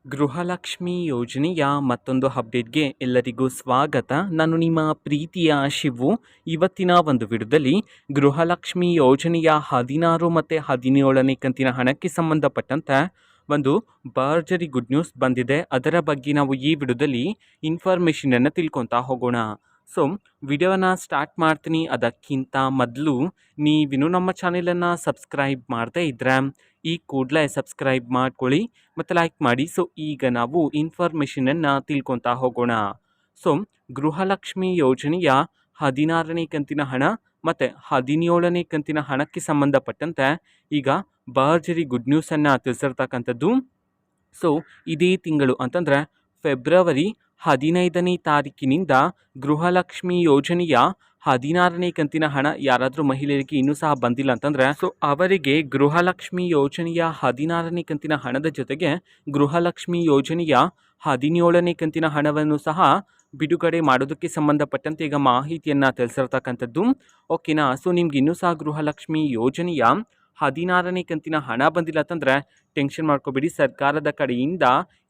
ಗೃಹಲಕ್ಷ್ಮಿ ಯೋಜನೆಯ ಮತ್ತೊಂದು ಅಪ್ಡೇಟ್ಗೆ ಎಲ್ಲರಿಗೂ ಸ್ವಾಗತ. ನಾನು ನಿಮ್ಮ ಪ್ರೀತಿಯ ಶಿವು. ಇವತ್ತಿನ ಒಂದು ವಿಡಿಯೋದಲ್ಲಿ ಗೃಹಲಕ್ಷ್ಮಿ ಯೋಜನೆಯ 16 ಮತ್ತು 17ನೇ ಕಂತಿನ ಹಣಕ್ಕೆ ಸಂಬಂಧಪಟ್ಟಂತೆ ಒಂದು ಭರ್ಜರಿ ಗುಡ್ ನ್ಯೂಸ್ ಬಂದಿದೆ. ಅದರ ಬಗ್ಗೆ ನಾವು ಈ ವಿಡಿಯೋದಲ್ಲಿ ಇನ್ಫಾರ್ಮೇಷನನ್ನು ತಿಳ್ಕೊತಾ ಹೋಗೋಣ. ಸೊ ವಿಡಿಯೋನ ಸ್ಟಾರ್ಟ್ ಮಾಡ್ತೀನಿ. ಅದಕ್ಕಿಂತ ಮೊದಲು ನೀವಿನ್ನೂ ನಮ್ಮ ಚಾನೆಲನ್ನು ಸಬ್ಸ್ಕ್ರೈಬ್ ಮಾಡದೇ ಇದ್ದರೆ ಈ ಕೂಡಲೇ ಸಬ್ಸ್ಕ್ರೈಬ್ ಮಾಡ್ಕೊಳ್ಳಿ ಮತ್ತು ಲೈಕ್ ಮಾಡಿ. ಸೊ ಈಗ ನಾವು ಇನ್ಫಾರ್ಮೇಷನನ್ನು ತಿಳ್ಕೊತಾ ಹೋಗೋಣ. ಸೊ ಗೃಹಲಕ್ಷ್ಮಿ ಯೋಜನೆಯ 16ನೇ ಕಂತಿನ ಹಣ ಮತ್ತು 17ನೇ ಕಂತಿನ ಹಣಕ್ಕೆ ಸಂಬಂಧಪಟ್ಟಂತೆ ಈಗ ಭರ್ಜರಿ ಗುಡ್ ನ್ಯೂಸನ್ನು ತಿಳಿಸಿರ್ತಕ್ಕಂಥದ್ದು. ಸೊ ಇದೇ ತಿಂಗಳು ಅಂತಂದರೆ ಫೆಬ್ರವರಿ 15ನೇ ತಾರೀಕಿನಿಂದ ಗೃಹಲಕ್ಷ್ಮಿ ಯೋಜನೆಯ 16ನೇ ಕಂತಿನ ಹಣ ಯಾರಾದರೂ ಮಹಿಳೆಯರಿಗೆ ಇನ್ನೂ ಸಹ ಬಂದಿಲ್ಲ ಅಂತಂದರೆ ಸೊ ಅವರಿಗೆ ಗೃಹಲಕ್ಷ್ಮಿ ಯೋಜನೆಯ 16ನೇ ಕಂತಿನ ಹಣದ ಜೊತೆಗೆ ಗೃಹಲಕ್ಷ್ಮಿ ಯೋಜನೆಯ 17ನೇ ಕಂತಿನ ಹಣವನ್ನು ಸಹ ಬಿಡುಗಡೆ ಮಾಡೋದಕ್ಕೆ ಸಂಬಂಧಪಟ್ಟಂತೆ ಈಗ ಮಾಹಿತಿಯನ್ನು ತಿಳಿಸಿರ್ತಕ್ಕಂಥದ್ದು. ಓಕೆನಾ. ಸೊ ನಿಮ್ಗೆ ಇನ್ನೂ ಸಹ ಗೃಹಲಕ್ಷ್ಮಿ ಯೋಜನೆಯ 16ನೇ ಕಂತಿನ ಹಣ ಬಂದಿಲ್ಲ ಅಂತಂದರೆ ಟೆನ್ಷನ್ ಮಾಡ್ಕೋಬೇಡಿ. ಸರ್ಕಾರದ ಕಡೆಯಿಂದ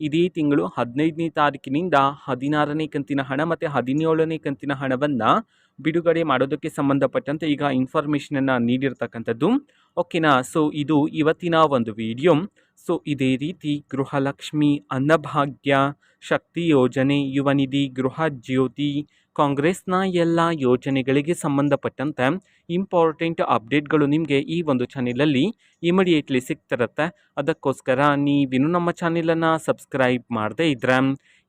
ಇದೇ ತಿಂಗಳು 15ನೇ ತಾರೀಕಿನಿಂದ 16ನೇ ಕಂತಿನ ಹಣ ಮತ್ತು 17ನೇ ಕಂತಿನ ಹಣವನ್ನು ಬಿಡುಗಡೆ ಮಾಡೋದಕ್ಕೆ ಸಂಬಂಧಪಟ್ಟಂತೆ ಈಗ ಇನ್ಫಾರ್ಮೇಷನನ್ನು ನೀಡಿರ್ತಕ್ಕಂಥದ್ದು. ಓಕೆನಾ. ಸೊ ಇದು ಇವತ್ತಿನ ಒಂದು ವಿಡಿಯೋ. ಸೊ ಇದೇ ರೀತಿ ಗೃಹಲಕ್ಷ್ಮಿ, ಅನ್ನಭಾಗ್ಯ, ಶಕ್ತಿ ಯೋಜನೆ, ಯುವ ನಿಧಿ, ಗೃಹ ಜ್ಯೋತಿ, ಕಾಂಗ್ರೆಸ್ನ ಎಲ್ಲ ಯೋಜನೆಗಳಿಗೆ ಸಂಬಂಧಪಟ್ಟಂತೆ ಇಂಪಾರ್ಟೆಂಟ್ ಅಪ್ಡೇಟ್ಗಳು ನಿಮಗೆ ಈ ಒಂದು ಚಾನೆಲಲ್ಲಿ ಇಮಿಡಿಯೇಟ್ಲಿ ಸಿಗ್ತಿರುತ್ತೆ. ಅದಕ್ಕೋಸ್ಕರ ನೀವಿನ್ನೂ ನಮ್ಮ ಚಾನೆಲನ್ನು ಸಬ್ಸ್ಕ್ರೈಬ್ ಮಾಡದೇ ಇದ್ದರೆ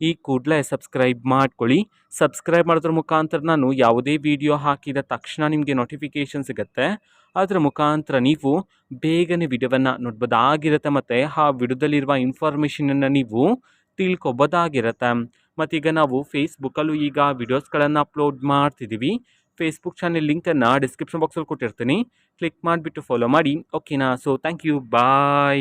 ಈ ಕೂಡಲೇ ಸಬ್ಸ್ಕ್ರೈಬ್ ಮಾಡ್ಕೊಳ್ಳಿ. ಸಬ್ಸ್ಕ್ರೈಬ್ ಮಾಡೋದ್ರ ಮುಖಾಂತರ ನಾನು ಯಾವುದೇ ವಿಡಿಯೋ ಹಾಕಿದ ತಕ್ಷಣ ನಿಮಗೆ ನೋಟಿಫಿಕೇಷನ್ ಸಿಗುತ್ತೆ. ಅದರ ಮುಖಾಂತರ ನೀವು ಬೇಗನೆ ವಿಡಿಯೋವನ್ನು ನೋಡ್ಬೋದಾಗಿರುತ್ತೆ ಮತ್ತು ಆ ವಿಡಿಯೋದಲ್ಲಿರುವ ಇನ್ಫಾರ್ಮೇಷನನ್ನು ನೀವು ತಿಳ್ಕೊಬೋದಾಗಿರುತ್ತೆ. ಮತ್ತೀಗ ನಾವು ಫೇಸ್ಬುಕ್ಕಲ್ಲೂ ಈಗ ವಿಡಿಯೋಸ್ಗಳನ್ನು ಅಪ್ಲೋಡ್ ಮಾಡ್ತಿದ್ದೀವಿ. ಫೇಸ್ಬುಕ್ ಚಾನೆಲ್ ಲಿಂಕನ್ನು ಡಿಸ್ಕ್ರಿಪ್ಷನ್ ಬಾಕ್ಸಲ್ಲಿ ಕೊಟ್ಟಿರ್ತೀನಿ. ಕ್ಲಿಕ್ ಮಾಡಿಬಿಟ್ಟು ಫಾಲೋ ಮಾಡಿ. ಓಕೆನಾ. So thank you. ಬಾಯ್.